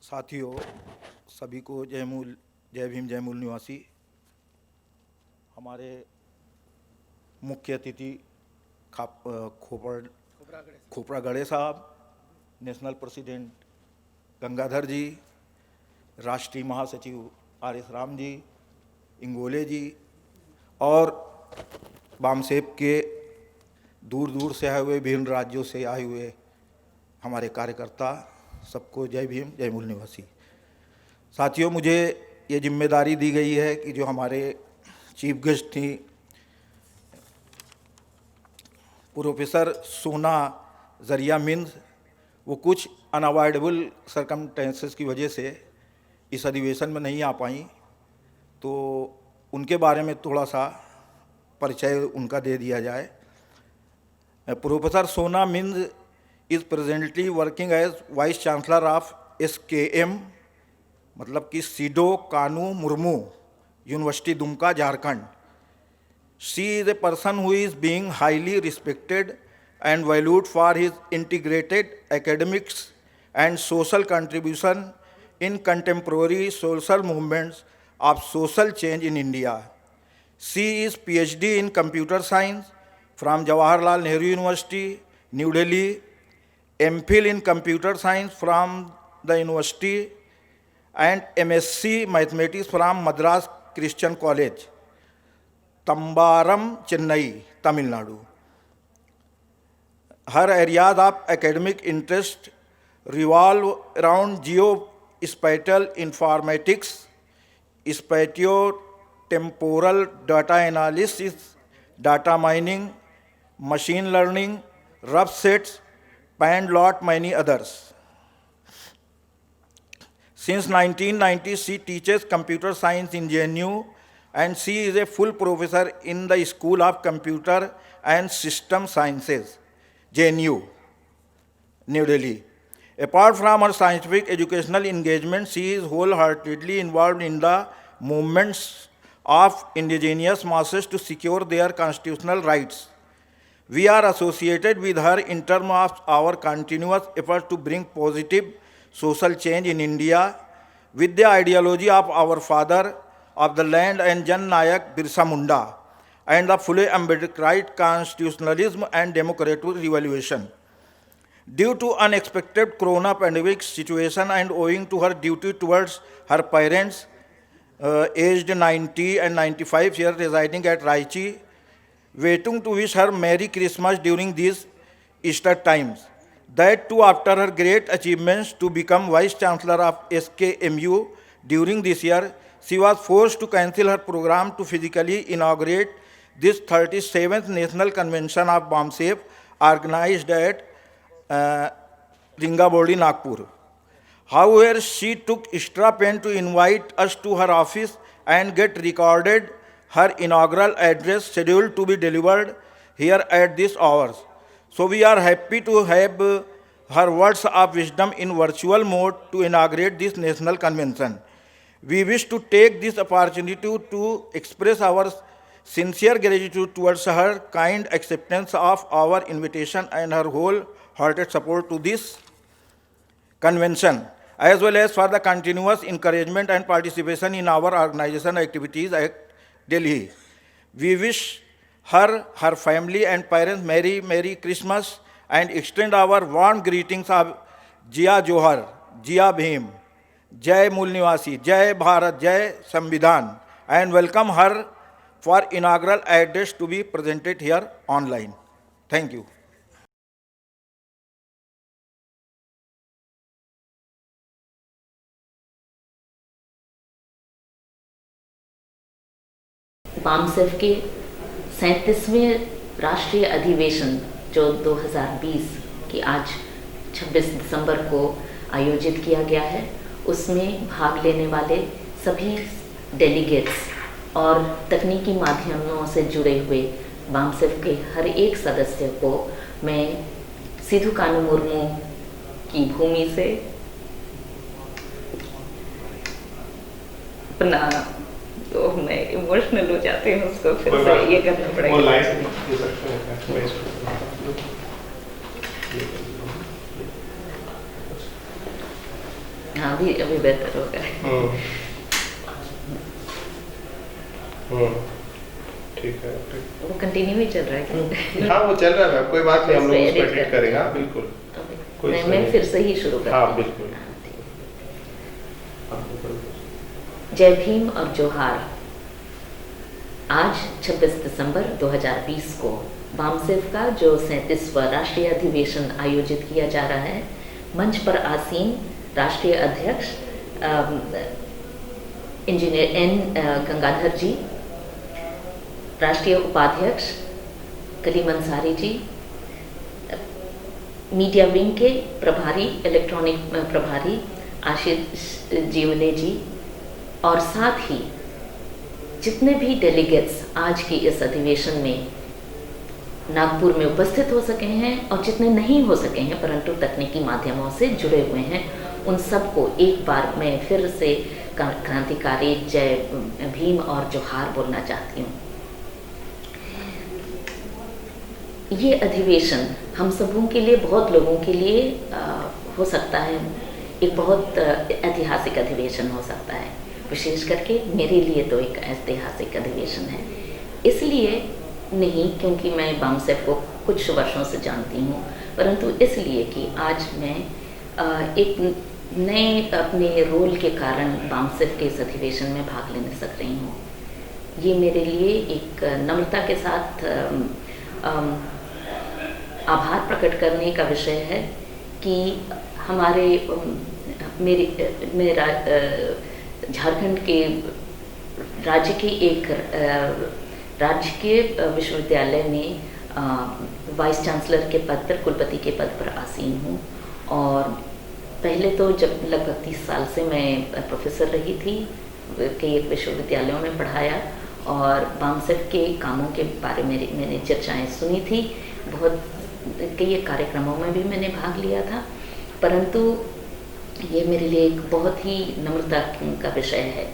साथियों, सभी को जय मूल, जय भीम, जय मूल निवासी। हमारे मुख्य अतिथि खोपड़ा गड़े साहब, नेशनल प्रेसिडेंट गंगाधर जी, राष्ट्रीय महासचिव आर.एस. राम जी, इंगोले जी और बामसेप के दूर दूर से आए हुए, विभिन्न राज्यों से आए हुए हमारे कार्यकर्ता, सबको जय भीम, जय मूल निवासी। साथियों, मुझे ये जिम्मेदारी दी गई है कि जो हमारे चीफ गेस्ट थी प्रोफेसर सोना जरिया मिंज, वो कुछ अनअवॉइडेबल सर्कमस्टेंसेस की वजह से इस अधिवेशन में नहीं आ पाई, तो उनके बारे में थोड़ा सा परिचय उनका दे दिया जाए। Professor Sona Minz is presently working as vice chancellor of SKM, मतलब कि Sido Kanhu Murmu university Dumka, Jharkhand. She is a person who is being highly respected and valued for his integrated academics and social contribution in contemporary social movements of social change in India. She is PhD in computer science from Jawaharlal Nehru University, New Delhi, MPhil in computer science from the university, and MSc mathematics from Madras Christian College, Tambaram, Chennai, Tamil Nadu. Her areas of academic interest revolve around geospatial informatics, spatio-temporal data analysis, data mining, machine learning, rough sets, and lot many others. Since 1990, she teaches computer science in JNU, and she is a full professor in the School of Computer and System Sciences, JNU, New Delhi. Apart from her scientific educational engagement, she is wholeheartedly involved in the movements of indigenous masses to secure their constitutional rights. We are associated with her in terms of our continuous effort to bring positive social change in India with the ideology of our father of the land and Jan Nayak Birsa Munda and the fully Ambedkarite constitutionalism and democratic revolution. Due to unexpected corona pandemic situation and owing to her duty towards her parents, aged 90 and 95 years, residing at Raichi, waiting to wish her Merry Christmas during these Easter times. That too after her great achievements to become Vice Chancellor of SKMU during this year, she was forced to cancel her program to physically inaugurate this 37th National Convention of BAMSEP organized at Ringabodi, Nagpur. However, she took extra pain to invite us to her office and get recorded her inaugural address scheduled to be delivered here at this hours. So we are happy to have her words of wisdom in virtual mode to inaugurate this national convention. We wish to take this opportunity to express our sincere gratitude towards her kind acceptance of our invitation and her wholehearted support to this convention, as well as for the continuous encouragement and participation in our organization activities at Delhi. We wish her, her family and parents Merry Christmas and extend our warm greetings of Jia Johar, Jia Bhim, Jai Mool Nivasi, Jai Bharat, Jai Samvidhan, and welcome her for inaugural address to be presented here online. Thank you. BAMCEF के 37वें राष्ट्रीय अधिवेशन जो 2020 की आज 26 दिसंबर को आयोजित किया गया है, उसमें भाग लेने वाले सभी डेलीगेट्स और तकनीकी माध्यमों से जुड़े हुए बामसेफ के हर एक सदस्य को मैं सिधू कानू मुर्मू की भूमि से अपना, तो मैं इमोशनल हो जाती हूँ, उसको फिर से ये करना पड़ेगा। हाँ, अभी अभी बेहतर हो गया है। ठीक है, ठीक। वो कंटिन्यू ही चल रहा है क्या? हाँ, वो चल रहा है, कोई बात नहीं, हम लोग इसमें उसको edit एडिट कर- करेंगे। हाँ, बिल्कुल। कोई नहीं, इसमें मैं नहीं। फिर से ही शुरू करती हाँ, हूँ। बिल्कुल। हाँ, ठीक। हाँ, बिल्कुल। जय भीम और जोहार। आज 26 दिसंबर 2020 को बामसेफ का जो 37वां राष्ट्रीय अधिवेशन आयोजित किया जा रहा है, मंच पर आसीन राष्ट्रीय अध्यक्ष इंजीनियर एन गंगाधर जी, राष्ट्रीय उपाध्यक्ष कलीम अंसारी जी, मीडिया विंग के प्रभारी इलेक्ट्रॉनिक प्रभारी आशीष जीवले जी, और साथ ही जितने भी डेलीगेट्स आज की इस अधिवेशन में नागपुर में उपस्थित हो सके हैं और जितने नहीं हो सके हैं परंतु तकनीकी माध्यमों से जुड़े हुए हैं, उन सबको एक बार मैं फिर से क्रांतिकारी जय भीम और जोहार बोलना चाहती हूँ। ये अधिवेशन हम सबों के लिए, बहुत लोगों के लिए हो सकता है एक बहुत ऐतिहासिक अधिवेशन हो सकता है। विशेष करके मेरे लिए तो एक ऐतिहासिक अधिवेशन है, इसलिए नहीं क्योंकि मैं बामसेफ को कुछ वर्षों से जानती हूँ, परंतु इसलिए कि आज मैं एक नए अपने रोल के कारण बामसेफ के इस अधिवेशन में भाग लेने सक रही हूँ। ये मेरे लिए एक नम्रता के साथ आभार प्रकट करने का विषय है कि हमारे मेरा झारखंड के राज्य के एक राजकीय विश्वविद्यालय में वाइस चांसलर के पद पर, कुलपति के पद पर आसीन हूँ। और पहले तो जब लगभग 30 साल से मैं प्रोफेसर रही थी, कई एक विश्वविद्यालयों में पढ़ाया और बामसेफ के कामों के बारे में मैंने चर्चाएं सुनी थी, बहुत कई कार्यक्रमों में भी मैंने भाग लिया था, परंतु ये मेरे लिए एक बहुत ही नम्रता का विषय है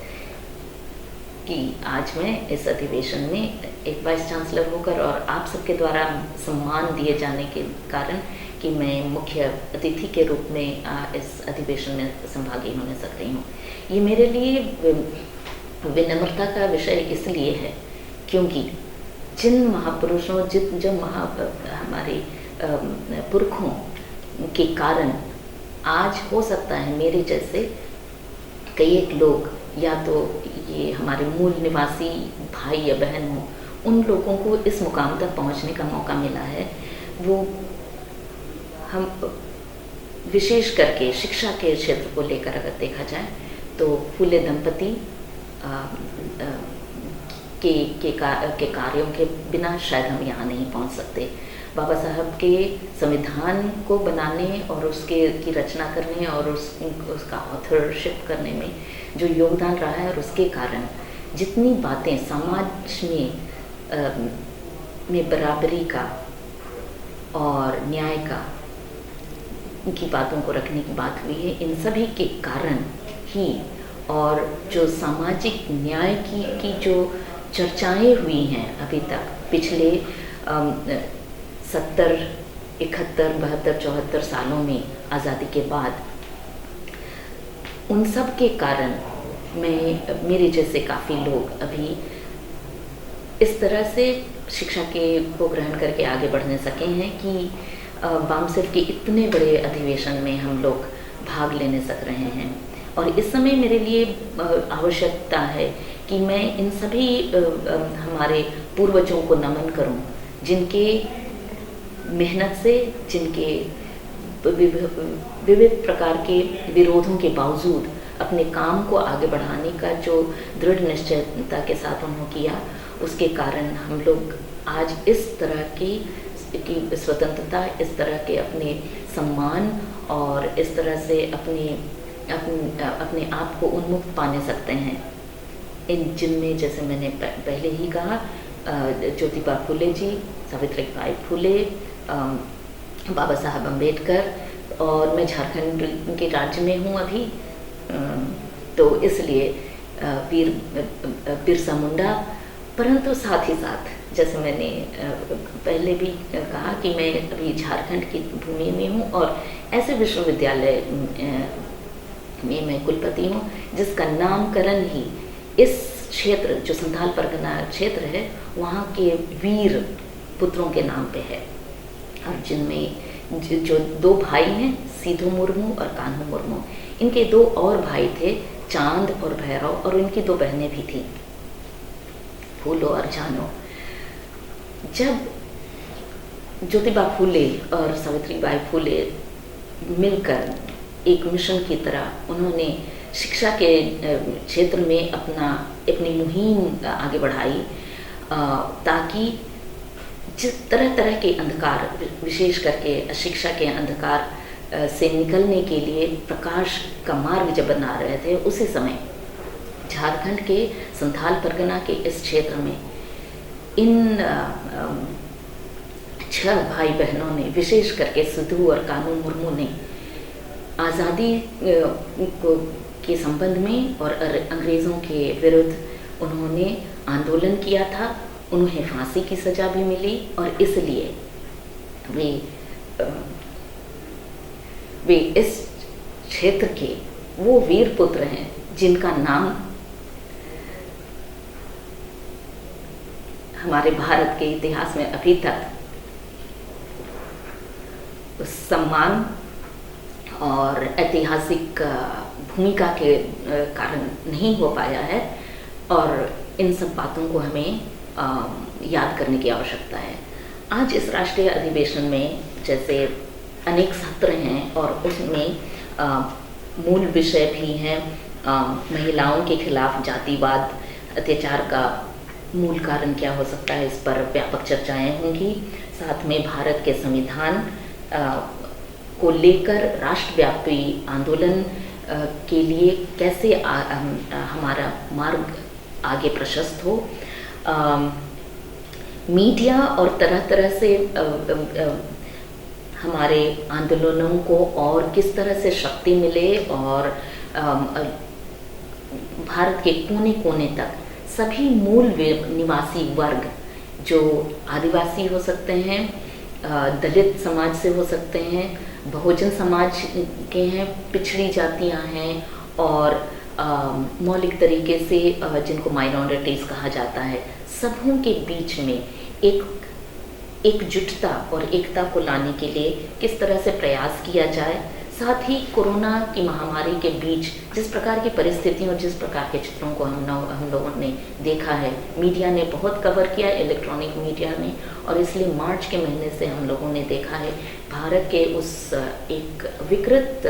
कि आज मैं इस अधिवेशन में एक वाइस चांसलर होकर और आप सबके द्वारा सम्मान दिए जाने के कारण कि मैं मुख्य अतिथि के रूप में इस अधिवेशन में संभागी होने सक रही हूँ। ये मेरे लिए विनम्रता का विषय इसलिए है क्योंकि जिन महापुरुषों, जो हमारे पुरखों के कारण आज हो सकता है मेरे जैसे कई एक लोग, या तो ये हमारे मूल निवासी भाई या बहन हो, उन लोगों को इस मुकाम तक पहुंचने का मौका मिला है। वो हम विशेष करके शिक्षा के क्षेत्र को लेकर अगर देखा जाए तो फूले दंपति के कार्यों के बिना शायद हम यहाँ नहीं पहुँच सकते। बाबा साहब के संविधान को बनाने और उसके की रचना करने और उसका ऑथरशिप करने में जो योगदान रहा है, और उसके कारण जितनी बातें समाज में बराबरी का और न्याय का की बातों को रखने की बात हुई है, इन सभी के कारण ही, और जो सामाजिक न्याय की जो चर्चाएं हुई हैं अभी तक पिछले 70, 71, 72, 74 सालों में आज़ादी के बाद, उन सब के कारण मेरे जैसे काफ़ी लोग अभी इस तरह से शिक्षा को ग्रहण करके आगे बढ़ने सके हैं कि बामसेफ के इतने बड़े अधिवेशन में हम लोग भाग लेने सक रहे हैं। और इस समय मेरे लिए आवश्यकता है कि मैं इन सभी हमारे पूर्वजों को नमन करूं, जिनके मेहनत से, जिनके विविध प्रकार के विरोधों के बावजूद अपने काम को आगे बढ़ाने का जो दृढ़ निश्चयता के साथ उन्होंने किया, उसके कारण हम लोग आज इस तरह की स्वतंत्रता, इस तरह के अपने सम्मान और इस तरह से अपने आप को उन्मुक्त पाने सकते हैं। इन जिनमें जैसे मैंने पहले ही कहा, ज्योतिबा फुले जी, सावित्रीबाई फुले, बाबा साहब अम्बेडकर, और मैं झारखंड के राज्य में हूँ अभी, तो इसलिए बिरसा मुंडा, परंतु साथ ही साथ जैसे मैंने पहले भी कहा कि मैं अभी झारखंड की भूमि में हूँ और ऐसे विश्वविद्यालय में मैं कुलपति हूँ, जिसका नामकरण ही इस क्षेत्र जो संथाल परगना क्षेत्र है वहाँ के वीर पुत्रों के नाम पे है, और जिनमें जो दो भाई हैं, सीधू मुर्मू और कान्हू मुर्मू, इनके दो और भाई थे, चांद और भैरव, और इनकी दो बहनें भी थीं, फूलो और जानो। जब ज्योतिबा फूले और सावित्रीबाई फूले मिलकर एक मिशन की तरह उन्होंने शिक्षा के क्षेत्र में अपनी मुहिम आगे बढ़ाई, ताकि जिस तरह तरह के अंधकार, विशेष करके शिक्षा के अंधकार से निकलने के लिए प्रकाश का मार्ग जब बना रहे थे, उसी समय झारखंड के संथाल परगना के इस क्षेत्र में इन 6 भाई बहनों ने, विशेष करके सिद्धू और कान्हू मुर्मू ने आज़ादी के संबंध में और अंग्रेज़ों के विरुद्ध उन्होंने आंदोलन किया था। उन्हें फांसी की सज़ा भी मिली, और इसलिए वे इस क्षेत्र के वो वीर पुत्र हैं जिनका नाम हमारे भारत के इतिहास में अभी तक उस सम्मान और ऐतिहासिक भूमिका के कारण नहीं हो पाया है, और इन सब बातों को हमें याद करने की आवश्यकता है। आज इस राष्ट्रीय अधिवेशन में जैसे अनेक सत्र हैं, और उसमें मूल विषय भी हैं महिलाओं के खिलाफ जातिवाद, अत्याचार का मूल कारण क्या हो सकता है, इस पर व्यापक चर्चाएं होंगी। साथ में भारत के संविधान को लेकर राष्ट्रव्यापी आंदोलन के लिए कैसे हमारा मार्ग आगे प्रशस्त हो, मीडिया और तरह तरह से हमारे आंदोलनों को और किस तरह से शक्ति मिले, और भारत के कोने कोने तक सभी मूल निवासी वर्ग, जो आदिवासी हो सकते हैं, दलित समाज से हो सकते हैं, बहुजन समाज के हैं, पिछड़ी जातियां हैं, और मौलिक तरीके से जिनको माइनॉरिटीज़ कहा जाता है, सबों के बीच में एकजुटता और एकता को लाने के लिए किस तरह से प्रयास किया जाए। साथ ही कोरोना की महामारी के बीच जिस प्रकार की परिस्थितियों और जिस प्रकार के चित्रों को हम लोगों ने देखा है, मीडिया ने बहुत कवर किया, इलेक्ट्रॉनिक मीडिया ने, और इसलिए मार्च के महीने से हम लोगों ने देखा है भारत के उस एक विकृत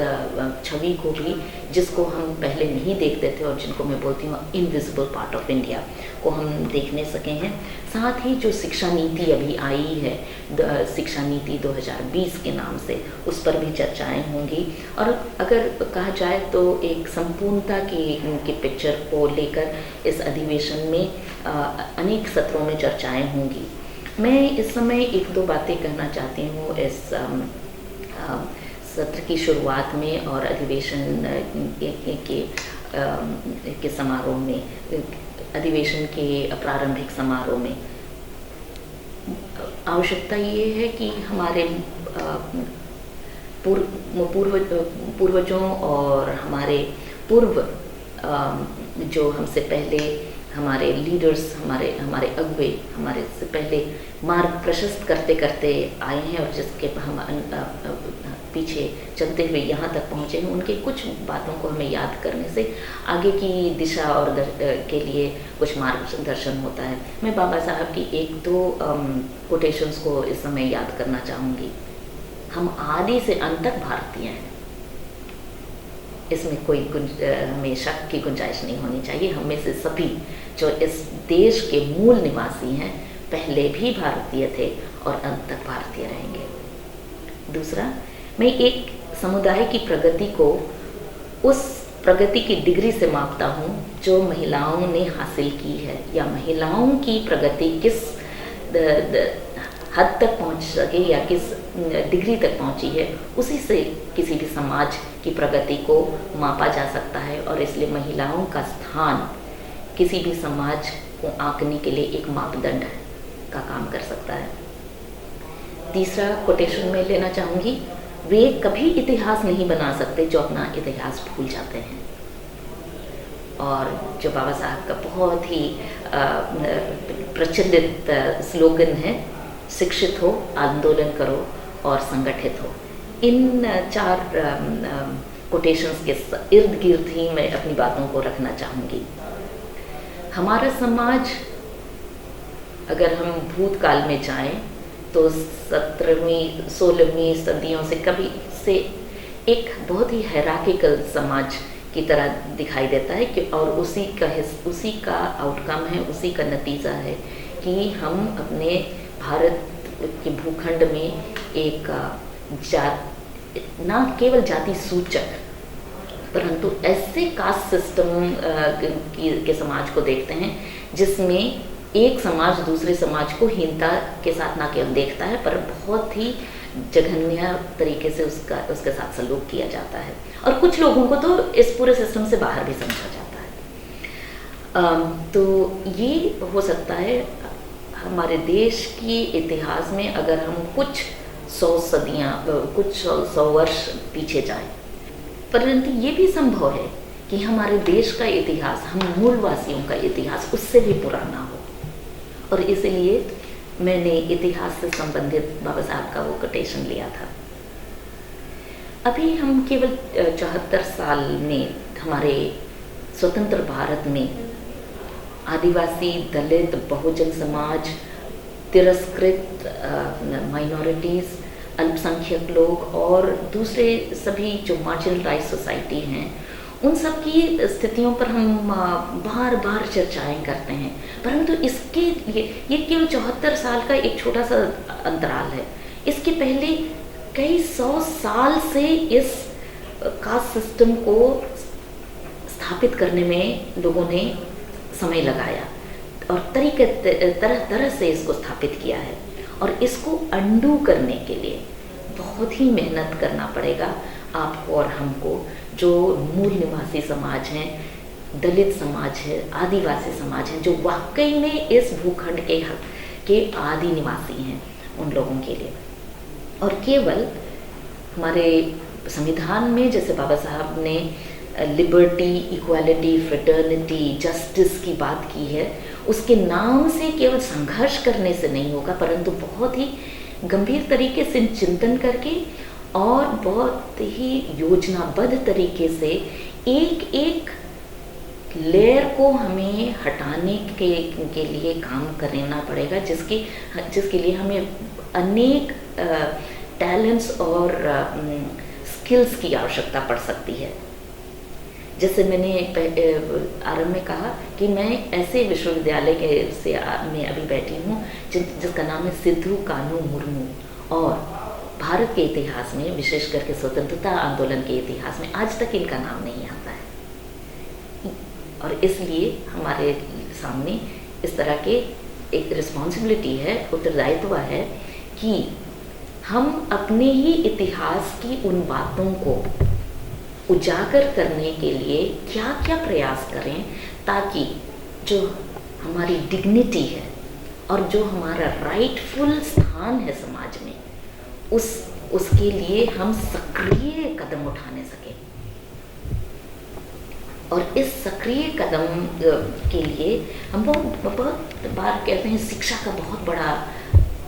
छवि को भी, जिसको हम पहले नहीं देखते थे और जिनको मैं बोलती हूँ इनविजिबल पार्ट ऑफ इंडिया, को हम देखने सके हैं। साथ ही जो शिक्षा नीति अभी आई है, शिक्षा नीति 2020 के नाम से, उस पर भी चर्चाएं होंगी, और अगर कहा जाए तो एक संपूर्णता की पिक्चर को लेकर इस अधिवेशन में अनेक सत्रों में चर्चाएं होंगी। मैं इस समय 1-2 बातें कहना चाहती हूँ इस सत्र की शुरुआत में और अधिवेशन के समारोह में, अधिवेशन के प्रारंभिक समारोह में। आवश्यकता ये है कि हमारे पूर्वजों और हमारे पूर्व जो हमसे पहले हमारे लीडर्स, हमारे अगुवे हमारे से पहले मार्ग प्रशस्त करते करते आए हैं, और जिसके हम पीछे चलते हुए यहाँ तक पहुँचे हैं, उनके कुछ बातों को हमें याद करने से आगे की दिशा और के लिए कुछ मार्गदर्शन होता है। मैं बाबा साहब की 1-2 कोटेशंस को इस समय याद करना चाहूँगी। हम आदि से अंत तक भारतीय हैं, इसमें कोई हमें शक की गुंजाइश नहीं होनी चाहिए। हम में से सभी जो इस देश के मूल निवासी हैं, पहले भी भारतीय थे और अंत तक भारतीय रहेंगे। दूसरा, मैं एक समुदाय की प्रगति को उस प्रगति की डिग्री से मापता हूँ जो महिलाओं ने हासिल की है, या महिलाओं की प्रगति किस हद तक पहुँच सके या किस डिग्री तक पहुँची है, उसी से किसी भी समाज की प्रगति को मापा जा सकता है। और इसलिए महिलाओं का स्थान किसी भी समाज को आंकने के लिए एक मापदंड का काम कर सकता है। तीसरा कोटेशन में लेना चाहूँगी, वे कभी इतिहास नहीं बना सकते जो अपना इतिहास भूल जाते हैं। और जो बाबा साहब का बहुत ही प्रचलित स्लोगन है, शिक्षित हो, आंदोलन करो और संगठित हो, इन 4 कोटेशंस के इर्द गिर्द ही मैं अपनी बातों को रखना चाहूँगी। हमारा समाज, अगर हम भूतकाल में जाएं तो 17वीं 16वीं सदियों से कभी से एक बहुत ही हायरार्किकल समाज की तरह दिखाई देता है कि और उसी का आउटकम है, उसी का नतीजा है कि हम अपने भारत के भूखंड में एक ना केवल जाति सूचक परंतु ऐसे कास्ट सिस्टम के समाज को देखते हैं जिसमें एक समाज दूसरे समाज को हीनता के साथ ना केवल देखता है पर बहुत ही जघन्य तरीके से उसके साथ सलूक किया जाता है, और कुछ लोगों को तो इस पूरे सिस्टम से बाहर भी समझा जाता है। तो ये हो सकता है हमारे देश की इतिहास में अगर हम कुछ 100 वर्ष पीछे जाएं, परंतु ये भी संभव है कि हमारे देश का इतिहास, हम मूलवासियों का इतिहास उससे भी पुराना हो, और इसलिए मैंने इतिहास से संबंधित बाबा साहब का वो कोटेशन लिया था। अभी हम केवल 74 साल में हमारे स्वतंत्र भारत में आदिवासी, दलित, बहुजन समाज, तिरस्कृत माइनॉरिटीज़, अल्पसंख्यक लोग और दूसरे सभी जो मार्जिनलाइज्ड सोसाइटी हैं, उन सब की स्थितियों पर हम बार बार चर्चाएं करते हैं, परंतु इसके ये केवल 74 साल का एक छोटा सा अंतराल है। इसके पहले कई 100 साल से इस कास्ट सिस्टम को स्थापित करने में लोगों ने समय लगाया और तरह तरह से इसको स्थापित किया है, और इसको अंडू करने के लिए बहुत ही मेहनत करना पड़ेगा आपको और हमको, जो मूल निवासी समाज हैं, दलित समाज है, आदिवासी समाज है, जो वाकई में इस भूखंड के आदि निवासी हैं, उन लोगों के लिए। और केवल हमारे संविधान में जैसे बाबा साहब ने लिबर्टी, इक्वालिटी, फ्रेटर्निटी, जस्टिस की बात की है, उसके नाम से केवल संघर्ष करने से नहीं होगा, परंतु बहुत ही गंभीर तरीके से चिंतन करके और बहुत ही योजनाबद्ध तरीके से एक एक लेयर को हमें हटाने के लिए काम करना पड़ेगा, जिसके लिए हमें अनेक टैलेंट्स और स्किल्स की आवश्यकता पड़ सकती है। जैसे मैंने आरंभ में कहा कि मैं ऐसे विश्वविद्यालय में अभी बैठी हूँ जिसका नाम है सिद्धू कानू मुर्मू, और भारत के इतिहास में, विशेष करके स्वतंत्रता आंदोलन के इतिहास में आज तक इनका नाम नहीं आता है, और इसलिए हमारे सामने इस तरह के एक रिस्पॉन्सिबिलिटी है, उत्तरदायित्व है कि हम अपने ही इतिहास की उन बातों को उजागर करने के लिए क्या क्या प्रयास करें, ताकि जो हमारी डिग्निटी है और जो हमारा राइटफुल स्थान है समाज में, उसके लिए हम सक्रिय कदम उठाने सकें। और इस सक्रिय कदम के लिए हम बहुत बार कहते हैं शिक्षा का बहुत बड़ा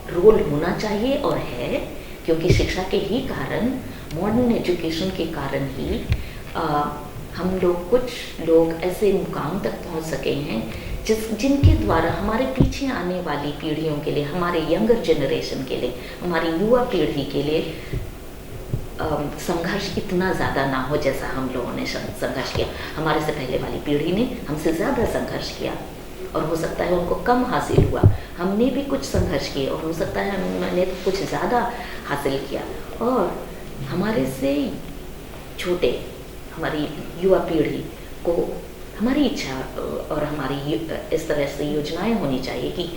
रोल होना चाहिए, और है, क्योंकि शिक्षा के ही कारण, मॉडर्न एजुकेशन के कारण ही हम लोग, कुछ लोग ऐसे मुकाम तक पहुंच सके हैं जिनके द्वारा हमारे पीछे आने वाली पीढ़ियों के लिए, हमारे यंगर जनरेशन के लिए, हमारी युवा पीढ़ी के लिए संघर्ष इतना ज़्यादा ना हो जैसा हम लोगों ने संघर्ष किया। हमारे से पहले वाली पीढ़ी ने हमसे ज़्यादा संघर्ष किया, और हो सकता है उनको कम हासिल हुआ, हमने भी कुछ संघर्ष किए, और हो सकता है हमने तो कुछ ज़्यादा हासिल किया, और हमारे से छोटे, हमारी युवा पीढ़ी को हमारी इच्छा और हमारी इस तरह से योजनाएं होनी चाहिए कि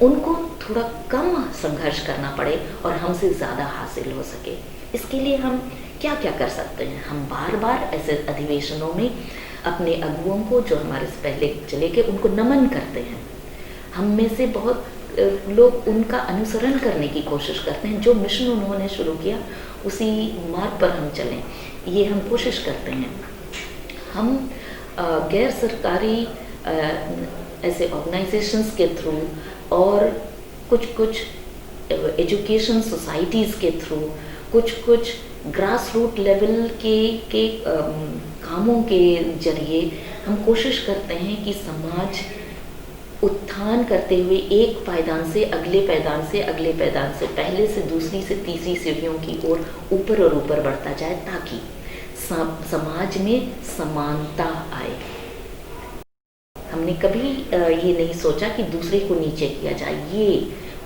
उनको थोड़ा कम संघर्ष करना पड़े और हमसे ज़्यादा हासिल हो सके। इसके लिए हम क्या क्या कर सकते हैं? हम बार बार ऐसे अधिवेशनों में अपने अगुओं को, जो हमारे से पहले चले गए, उनको नमन करते हैं। हम में से बहुत लोग उनका अनुसरण करने की कोशिश करते हैं। जो मिशन उन्होंने शुरू किया उसी मार्ग पर हम चलें, ये हम कोशिश करते हैं। हम गैर सरकारी ऐसे ऑर्गेनाइजेशंस के थ्रू और कुछ एजुकेशन सोसाइटीज़ के थ्रू, कुछ ग्रास रूट लेवल के कामों के जरिए हम कोशिश करते हैं कि समाज उत्थान करते हुए एक पायदान से अगले पायदान से अगले पायदान से, पहले से दूसरी से तीसरी सीढ़ियों की ओर ऊपर और ऊपर बढ़ता जाए, ताकि समाज में समानता आए। हमने कभी ये नहीं सोचा कि दूसरे को नीचे किया जाए। ये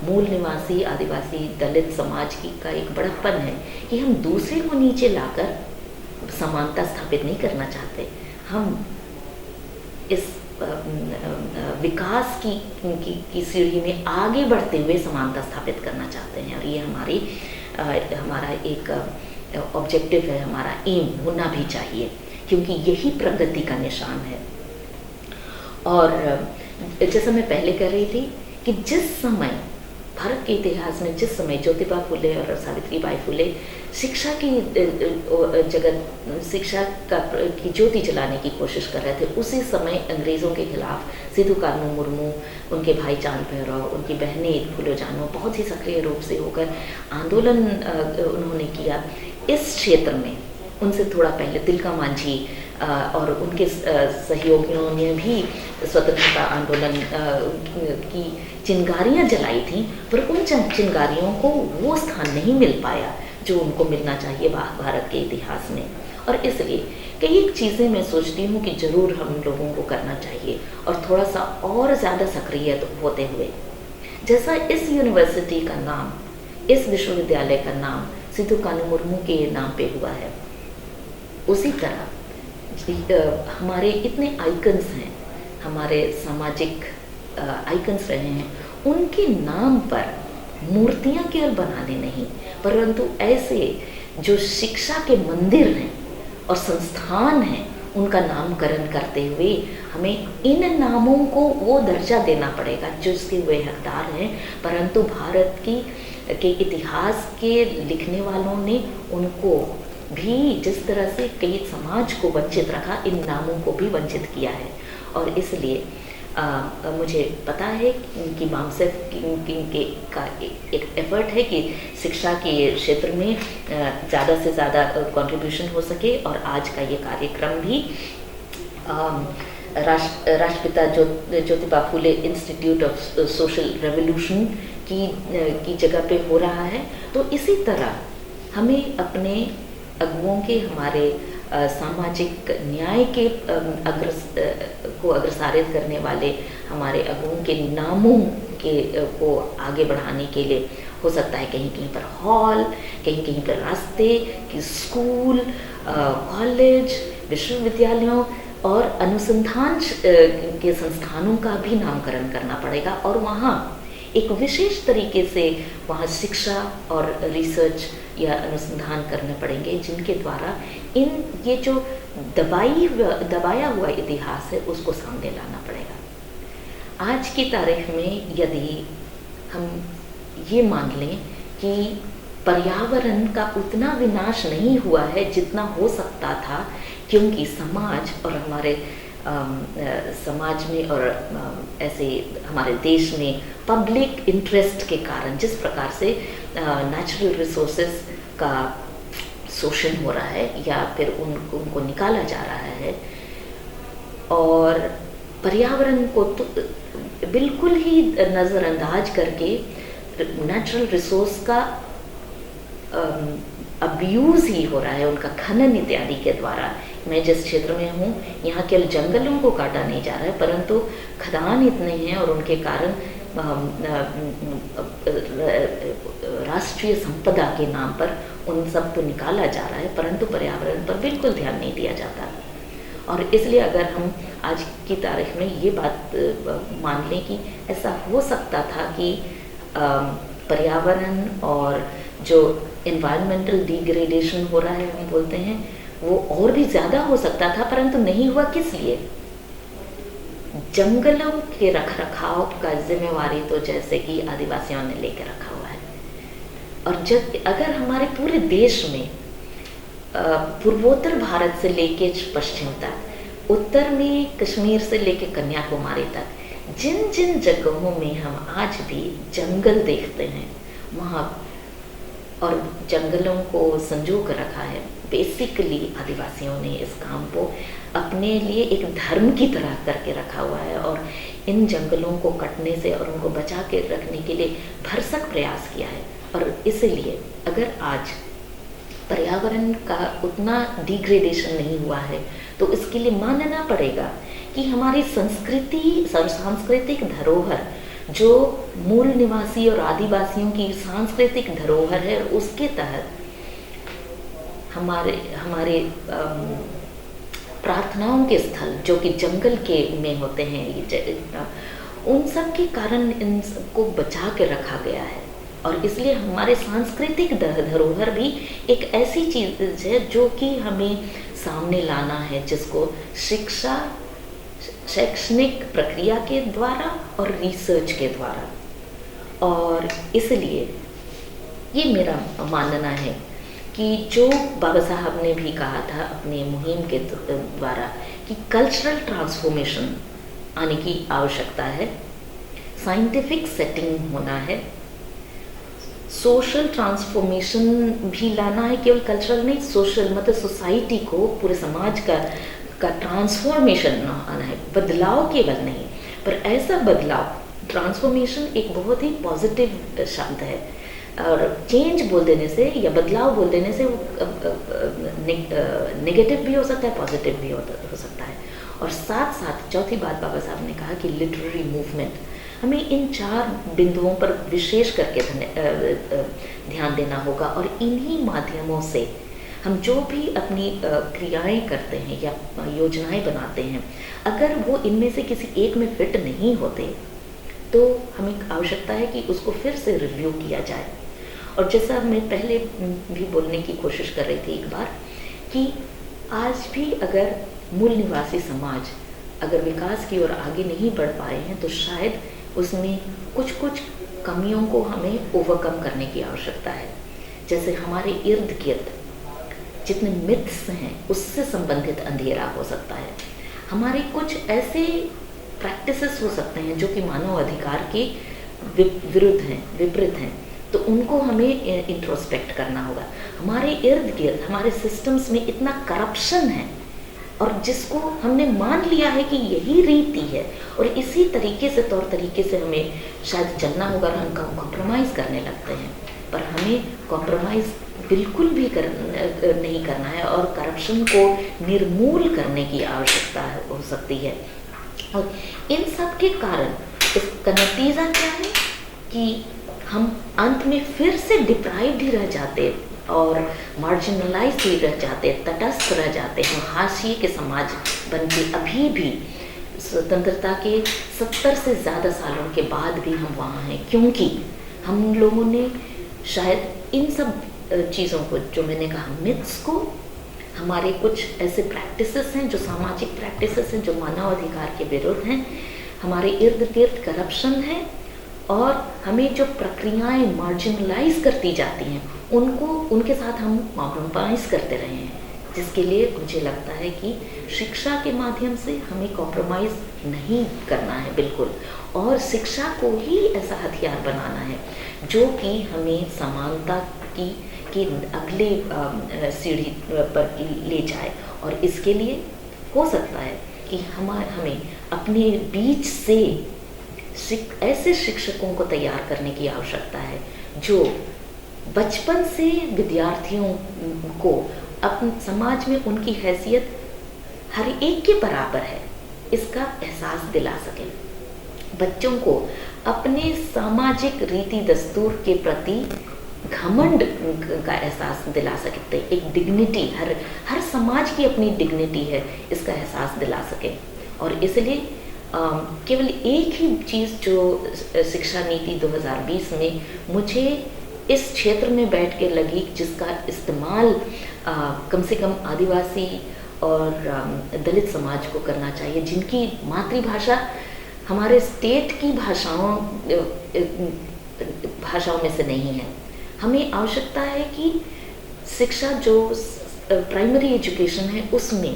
मूल निवासी आदिवासी दलित समाज का एक बड़प्पन है कि हम दूसरे को नीचे लाकर समानता स्थापित नहीं करना चाहते। हम इस विकास की सीढ़ी में आगे बढ़ते हुए समानता स्थापित करना चाहते हैं, और ये हमारा एक ऑब्जेक्टिव है, हमारा एम होना भी चाहिए, क्योंकि यही प्रगति का निशान है। और जैसा मैं पहले कह रही थी कि जिस समय भारत के इतिहास में, जिस समय ज्योतिबा फुले और सावित्रीबाई फुले शिक्षा की शिक्षा की ज्योति जलाने की कोशिश कर रहे थे, उसी समय अंग्रेज़ों के खिलाफ सिद्धू कान्हू मुर्मू, उनके भाई चांद भैरव, उनकी बहनें फुलो जानो बहुत ही सक्रिय रूप से होकर आंदोलन उन्होंने किया इस क्षेत्र में। उनसे थोड़ा पहले तिलका मांझी और उनके सहयोगियों ने भी स्वतंत्रता आंदोलन की चिंगारियां जलाई थी, पर उन चिंगारियों को वो स्थान नहीं मिल पाया जो उनको मिलना चाहिए भारत के इतिहास में। और इसलिए कई एक चीज़ें मैं सोचती हूँ कि ज़रूर हम लोगों को करना चाहिए, और थोड़ा सा और ज़्यादा सक्रिय होते हुए, जैसा इस यूनिवर्सिटी का नाम, इस विश्वविद्यालय का नाम सिद्धू कान्हू मुर्मू के नाम पे हुआ है, उसी तरह हमारे इतने आइकन्स हैं, हमारे सामाजिक आइकन्स रहे हैं, उनके नाम पर मूर्तियां केवल बनाने नहीं, परंतु ऐसे जो शिक्षा के मंदिर हैं और संस्थान हैं, उनका नामकरण करते हुए हमें इन नामों को वो दर्जा देना पड़ेगा जिसके वे हकदार हैं, परंतु भारत के इतिहास के लिखने वालों ने उनको भी जिस तरह से कई समाज को वंचित रखा, इन नामों को भी वंचित किया है। और इसलिए मुझे पता है कि मामसेफ का एक एफर्ट है कि शिक्षा के क्षेत्र में ज़्यादा से ज़्यादा कंट्रीब्यूशन हो सके, और आज का ये कार्यक्रम भी राष्ट्रपिता Jyotiba Phule institute of social revolution की जगह पे हो रहा है। तो इसी तरह हमें अपने अगुओं के, हमारे सामाजिक न्याय के को अग्रसारित करने वाले हमारे अगुओं के नामों को आगे बढ़ाने के लिए हो सकता है कहीं कहीं पर हॉल, कहीं कहीं पर रास्ते, कि स्कूल, कॉलेज, विश्वविद्यालयों और अनुसंधान के संस्थानों का भी नामकरण करना पड़ेगा, और वहाँ एक विशेष तरीके से वहाँ शिक्षा और रिसर्च या अनुसंधान करने पड़ेंगे, जिनके द्वारा ये जो दबाया हुआ इतिहास है उसको सामने लाना पड़ेगा। आज की तारीख में यदि हम ये मान लें कि पर्यावरण का उतना विनाश नहीं हुआ है जितना हो सकता था, क्योंकि समाज और हमारे समाज में और ऐसे हमारे देश में पब्लिक इंटरेस्ट के कारण जिस प्रकार से नेचुरल रिसोर्सेज का शोषण हो रहा है या फिर उनको निकाला जा रहा है, और पर्यावरण को तो बिल्कुल ही नज़रअंदाज करके नेचुरल रिसोर्स का अब्यूज़ ही हो रहा है, उनका खनन इत्यादि के द्वारा। मैं जिस क्षेत्र में हूँ यहाँ केवल जंगलों को काटा नहीं जा रहा है, परंतु खदान इतने हैं और उनके कारण राष्ट्रीय संपदा के नाम पर उन सब को निकाला जा रहा है, परंतु पर्यावरण पर बिल्कुल ध्यान नहीं दिया जाता। और इसलिए अगर हम आज की तारीख में ये बात मान लें कि ऐसा हो सकता था कि पर्यावरण और जो एनवायरमेंटल डिग्रेडेशन हो रहा है, हम बोलते हैं, वो और भी ज़्यादा हो सकता था, परंतु नहीं हुआ। किस लिए? जंगलों के रखरखाव का जिम्मेवारी तो जैसे कि आदिवासियों ने लेकर रखा हुआ है। और जब अगर हमारे पूरे देश में पूर्वोत्तर भारत से लेके पश्चिम तक, उत्तर में कश्मीर से लेके कन्याकुमारी तक, जिन जिन जगहों में हम आज भी जंगल देखते हैं वहाँ, और जंगलों को संजो कर रखा है, बेसिकली आदिवासियों ने इस काम को अपने लिए एक धर्म की तरह करके रखा हुआ है और इन जंगलों को कटने से और उनको बचा के रखने के लिए भरसक प्रयास किया है। और इसलिए अगर आज पर्यावरण का उतना डिग्रेडेशन नहीं हुआ है तो इसके लिए मानना पड़ेगा कि हमारी सांस्कृतिक धरोहर, जो मूल निवासी और आदिवासियों की सांस्कृतिक धरोहर है, उसके तहत हमारे प्रार्थनाओं के स्थल जो कि जंगल के में होते हैं, उन सब के कारण इन सबको बचा के रखा गया है। और इसलिए हमारे सांस्कृतिक धरोहर भी एक ऐसी चीज़ है जो कि हमें सामने लाना है, जिसको शिक्षा, शैक्षणिक प्रक्रिया के द्वारा और रिसर्च के द्वारा। और इसलिए ये मेरा मानना है कि जो बाबा साहब ने भी कहा था अपने मुहिम के द्वारा कि कल्चरल ट्रांसफॉर्मेशन आने की आवश्यकता है, साइंटिफिक सेटिंग होना है, सोशल ट्रांसफॉर्मेशन भी लाना है, केवल कल्चरल नहीं, सोशल मतलब सोसाइटी को, पूरे समाज का ट्रांसफॉर्मेशन आना है, बदलाव केवल नहीं, पर ऐसा बदलाव, ट्रांसफॉर्मेशन एक बहुत ही पॉजिटिव शब्द है और चेंज बोल देने से या बदलाव बोल देने से नेगेटिव भी हो सकता है, पॉजिटिव भी हो सकता है। और साथ साथ चौथी बात बाबा साहब ने कहा कि लिटरेरी मूवमेंट, हमें इन 4 बिंदुओं पर विशेष करके ध्यान देना होगा और इन्हीं माध्यमों से हम जो भी अपनी क्रियाएं करते हैं या योजनाएं बनाते हैं, अगर वो इनमें से किसी एक में फिट नहीं होते तो हमें आवश्यकता है कि उसको फिर से रिव्यू किया जाए। और जैसा मैं पहले भी बोलने की कोशिश कर रही थी एक बार कि आज भी अगर मूल निवासी समाज अगर विकास की ओर आगे नहीं बढ़ पाए हैं तो शायद उसमें कुछ कमियों को हमें ओवरकम करने की आवश्यकता है। जैसे हमारे इर्द गिर्द जितने मिथ्स हैं उससे संबंधित अंधेरा हो सकता है, हमारे कुछ ऐसे प्रैक्टिसेस हो सकते हैं जो कि मानव अधिकार के विरुद्ध हैं, विपरीत हैं, तो उनको हमें इंट्रोस्पेक्ट करना होगा। हमारे इर्द गिर्द हमारे सिस्टम्स में इतना करप्शन है और जिसको हमने मान लिया है कि यही रीति है और इसी तरीके से तौर तरीके से हमें शायद चलना होगा और हम कॉम्प्रोमाइज़ करने लगते हैं, पर हमें कॉम्प्रोमाइज़ बिल्कुल भी नहीं करना है और करप्शन को निर्मूल करने की आवश्यकता हो सकती है। और इन सब के कारण इसका नतीजा क्या है कि हम अंत में फिर से डिप्राइव्ड ही रह जाते और मार्जिनलाइज ही रह जाते, तटस्थ रह जाते, हम हाशिए के समाज बन के अभी भी स्वतंत्रता के 70 से ज़्यादा सालों के बाद भी हम वहाँ हैं, क्योंकि हम लोगों ने शायद इन सब चीज़ों को, जो मैंने कहा मिथ्स को, हमारे कुछ ऐसे प्रैक्टिसेस हैं जो सामाजिक प्रैक्टिसेस हैं जो मानव अधिकार के विरुद्ध हैं, हमारे इर्द गिर्द करप्शन है और हमें जो प्रक्रियाएं मार्जिनलाइज करती जाती हैं उनके साथ हम कॉम्प्रोमाइज़ करते रहे हैं, जिसके लिए मुझे लगता है कि शिक्षा के माध्यम से हमें कॉम्प्रोमाइज़ नहीं करना है बिल्कुल, और शिक्षा को ही ऐसा हथियार बनाना है जो कि हमें समानता की अगले सीढ़ी पर ले जाए। और इसके लिए हो सकता है कि हमें अपने बीच से ऐसे शिक्षकों को तैयार करने की आवश्यकता है जो बचपन से विद्यार्थियों को अपने समाज में उनकी हैसियत हर एक के बराबर है इसका एहसास दिला सकें, बच्चों को अपने सामाजिक रीति दस्तूर के प्रति घमंड का एहसास दिला सकते, एक डिग्निटी, हर समाज की अपनी डिग्निटी है, इसका एहसास दिला सकें। और इसलिए केवल एक ही चीज़ जो शिक्षा नीति 2020 में मुझे इस क्षेत्र में बैठ के लगी, जिसका इस्तेमाल कम से कम आदिवासी और दलित समाज को करना चाहिए, जिनकी मातृभाषा हमारे स्टेट की भाषाओं में से नहीं है। हमें आवश्यकता है कि शिक्षा जो प्राइमरी एजुकेशन है उसमें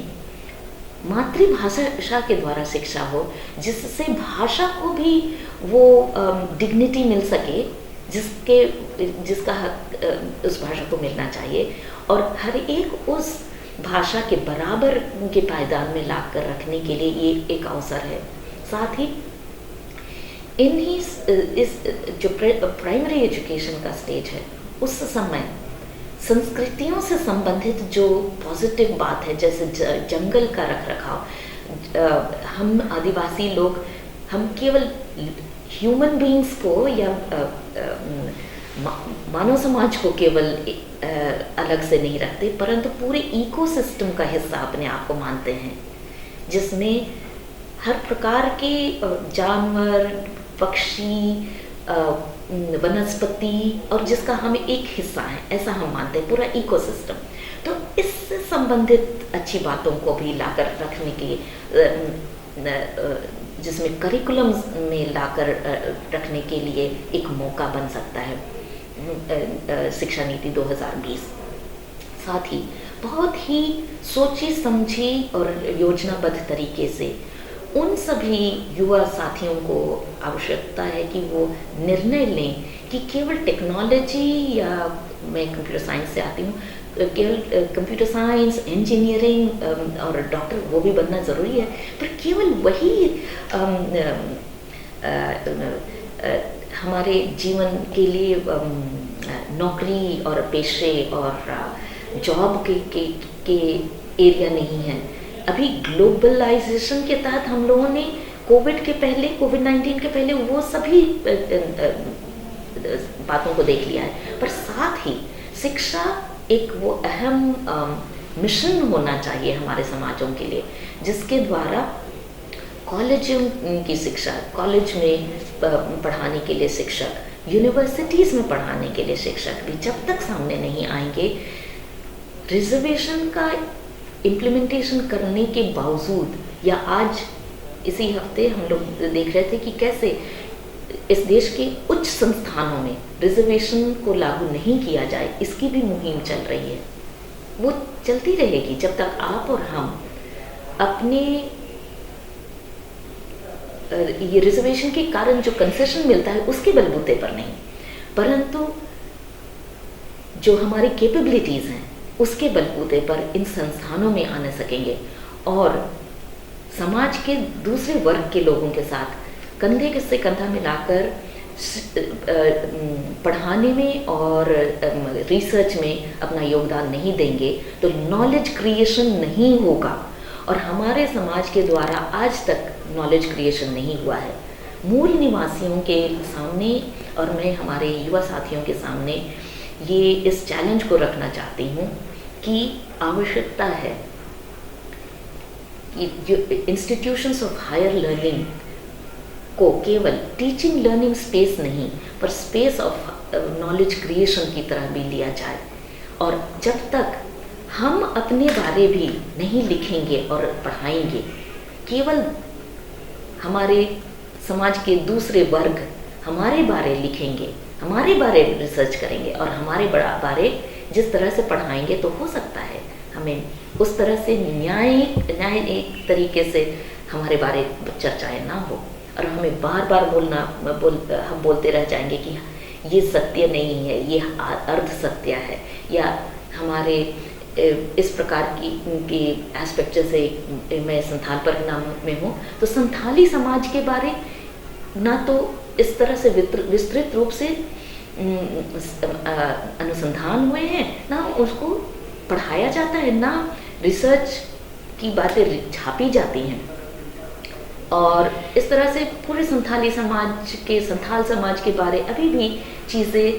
मातृभाषा के द्वारा शिक्षा हो, जिससे भाषा को भी वो डिग्निटी मिल सके जिसका हक उस भाषा को मिलना चाहिए, और हर एक उस भाषा के बराबर के पायदान में ला कर रखने के लिए ये एक अवसर है। साथ ही इस जो प्राइमरी एजुकेशन का स्टेज है उस समय संस्कृतियों से संबंधित जो पॉजिटिव बात है, जैसे जंगल का रखरखाव, हम आदिवासी लोग हम केवल ह्यूमन बीइंग्स को या मानव समाज को केवल अलग से नहीं रखते, परंतु पूरे इकोसिस्टम का हिस्सा अपने आप को मानते हैं, जिसमें हर प्रकार के जानवर, पक्षी, वनस्पति और जिसका हमें एक हिस्सा है, ऐसा हम मानते हैं पूरा इकोसिस्टम। तो इससे संबंधित अच्छी बातों को भी लाकर रखने के, जिसमें करिकुलम में लाकर रखने के लिए एक मौका बन सकता है शिक्षा नीति 2020। साथ ही बहुत ही सोची समझी और योजनाबद्ध तरीके से उन सभी युवा साथियों को आवश्यकता है कि वो निर्णय लें कि केवल टेक्नोलॉजी, या मैं कंप्यूटर साइंस से आती हूँ, केवल कंप्यूटर साइंस, इंजीनियरिंग और डॉक्टर वो भी बनना ज़रूरी है, पर केवल वही हमारे जीवन के लिए नौकरी और पेशे और जॉब के एरिया नहीं है। अभी ग्लोबलाइजेशन के तहत हम लोगों ने कोविड-19 के पहले वो सभी बातों को देख लिया है, पर साथ ही शिक्षा एक वो अहम मिशन होना चाहिए हमारे समाजों के लिए, जिसके द्वारा कॉलेजों की शिक्षा, कॉलेज में पढ़ाने के लिए शिक्षक, यूनिवर्सिटीज़ में पढ़ाने के लिए शिक्षक भी जब तक सामने नहीं आएंगे, रिजर्वेशन का इम्प्लीमेंटेशन करने के बावजूद, या आज इसी हफ्ते हम लोग देख रहे थे कि कैसे इस देश के उच्च संस्थानों में रिजर्वेशन को लागू नहीं किया जाए, इसकी भी मुहिम चल रही है। वो चलती रहेगी जब तक आप और हम अपने ये रिजर्वेशन के कारण जो कंसेशन मिलता है उसके बलबूते पर नहीं, परंतु जो हमारी कैपेबिलिटीज़ हैं उसके बलबूते पर इन संस्थानों में आने सकेंगे, और समाज के दूसरे वर्ग के लोगों के साथ कंधे से कंधा मिलाकर पढ़ाने में और रिसर्च में अपना योगदान नहीं देंगे तो नॉलेज क्रिएशन नहीं होगा, और हमारे समाज के द्वारा आज तक नॉलेज क्रिएशन नहीं हुआ है। मूल निवासियों के सामने और मैं हमारे युवा साथियों के सामने ये इस चैलेंज को रखना चाहती हूँ कि आवश्यकता है कि जो इंस्टीट्यूशंस ऑफ हायर लर्निंग को केवल टीचिंग लर्निंग स्पेस नहीं पर स्पेस ऑफ नॉलेज क्रिएशन की तरह भी लिया जाए, और जब तक हम अपने बारे भी नहीं लिखेंगे और पढ़ाएंगे, केवल हमारे समाज के दूसरे वर्ग हमारे बारे लिखेंगे, हमारे बारे रिसर्च करेंगे और हमारे बारे जिस तरह से पढ़ाएंगे, तो हो सकता है हमें उस तरह से न्याय एक तरीके से हमारे बारे चर्चाएं ना हो, और हमें बार बार हम बोलते रह जाएंगे कि ये सत्य नहीं है, ये अर्ध सत्य है, या हमारे इस प्रकार की एस्पेक्ट, जैसे मैं संथाल परगना में हूँ तो संथाली समाज के बारे ना तो इस तरह से विस्तृत रूप से अनुसंधान हुए हैं, ना उसको पढ़ाया जाता है, ना रिसर्च की बातें छापी जाती हैं, और इस तरह से पूरे संथाल समाज के बारे अभी भी चीज़ें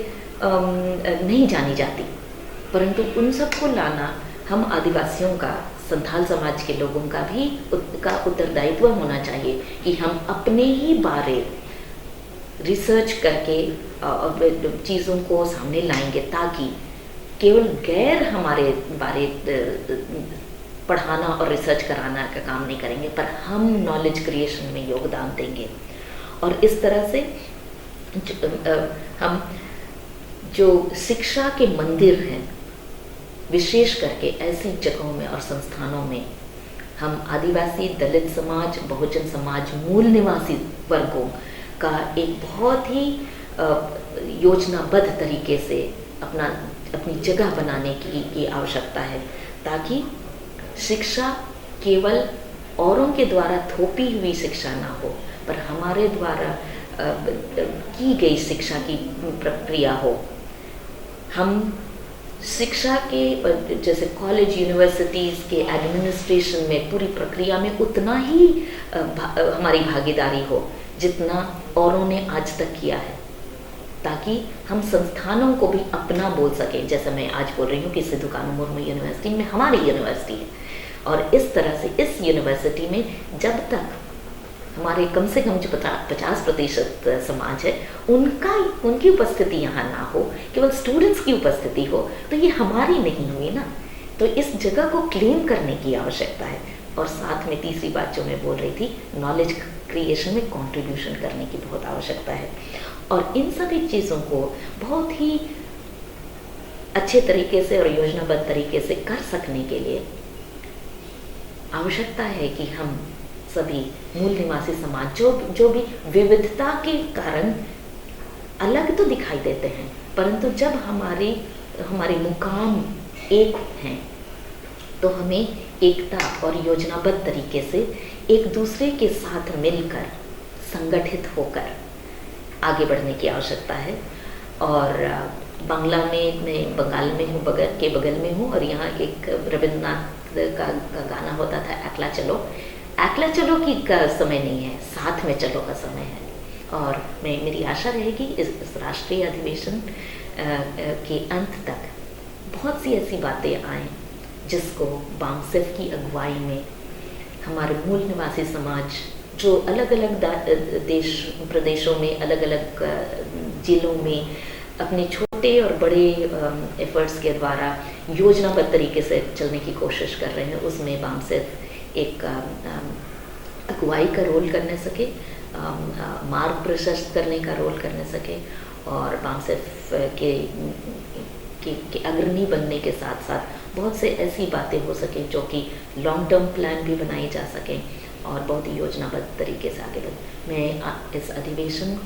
नहीं जानी जाती, परंतु उन सबको लाना हम आदिवासियों का, संथाल समाज के लोगों का भी उत्तरदायित्व होना चाहिए कि हम अपने ही बारे रिसर्च करके चीज़ों को सामने लाएंगे, ताकि केवल गैर हमारे बारे पढ़ाना और रिसर्च कराना का काम नहीं करेंगे, पर हम नॉलेज क्रिएशन में योगदान देंगे। और इस तरह से हम जो शिक्षा के मंदिर हैं, विशेष करके ऐसी जगहों में और संस्थानों में हम आदिवासी, दलित समाज, बहुजन समाज, मूल निवासी वर्गों का एक बहुत ही योजनाबद्ध तरीके से अपनी जगह बनाने की आवश्यकता है, ताकि शिक्षा केवल औरों के द्वारा थोपी हुई शिक्षा ना हो, पर हमारे द्वारा की गई शिक्षा की प्रक्रिया हो। हम शिक्षा के जैसे कॉलेज यूनिवर्सिटीज़ के एडमिनिस्ट्रेशन में पूरी प्रक्रिया में उतना ही हमारी भागीदारी हो जितना औरों ने आज तक किया है, ताकि हम संस्थानों को भी अपना बोल सकें। जैसे मैं आज बोल रही हूँ कि सिद्धू कानू मुर्मू यूनिवर्सिटी में हमारी यूनिवर्सिटी है, और इस तरह से इस यूनिवर्सिटी में जब तक हमारे कम से कम जो 50% समाज है उनकी उपस्थिति यहाँ ना हो, केवल स्टूडेंट्स की उपस्थिति हो, तो ये हमारी नहीं हुई ना। तो इस जगह को क्लेम करने की आवश्यकता है। और साथ में तीसरी बात जो मैं बोल रही थी, नॉलेज क्रिएशन में कंट्रीब्यूशन करने की बहुत आवश्यकता है। और इन सभी चीज़ों को बहुत ही अच्छे तरीके से और योजनाबद्ध तरीके से कर सकने के लिए आवश्यकता है कि हम सभी मूल निवासी समाज जो भी विविधता के कारण अलग तो दिखाई देते हैं, परंतु जब हमारे मुकाम एक हैं, तो हमें एकता और योजनाबद्ध तरीके से एक दूसरे के साथ मिलकर संगठित होकर आगे बढ़ने की आवश्यकता है। और बांग्ला में मैं बंगाल में हूँ, के बगल में हूँ, और यहाँ एक रविन्द्रनाथ का गाना होता था, एकला चलो की का समय नहीं है, साथ में चलो का समय है। और मेरी आशा रहेगी इस राष्ट्रीय अधिवेशन के अंत तक बहुत सी ऐसी बातें आएँ जिसको बामसेफ की अगुवाई में हमारे मूल निवासी समाज जो अलग अलग प्रदेशों में, अलग अलग जिलों में अपने छोटे और बड़े एफर्ट्स के द्वारा योजनाबद्ध तरीके से चलने की कोशिश कर रहे हैं, उसमें बामसेफ एक अगुवाई का रोल करने सके, मार्ग प्रशस्त करने का रोल करने सके, और बामसेफ के अग्रणी बनने के साथ साथ बहुत से ऐसी बातें हो सकें जो कि लॉन्ग टर्म प्लान भी बनाई जा सकें और बहुत ही योजनाबद्ध तरीके से आगे बढ़े। मैं इस अधिवेशन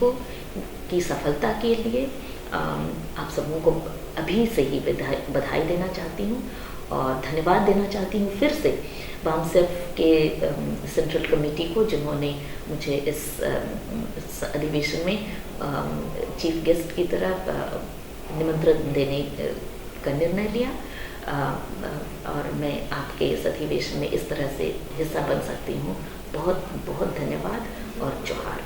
की सफलता के लिए आप सबों को अभी से ही बधाई देना चाहती हूँ और धन्यवाद देना चाहती हूँ फिर से बामसेफ के सेंट्रल कमेटी को, जिन्होंने मुझे इस अधिवेशन में चीफ गेस्ट की तरह निमंत्रण देने का निर्णय लिया, और मैं आपके इस अधिवेशन में इस तरह से हिस्सा बन सकती हूँ। बहुत बहुत धन्यवाद और जोहार।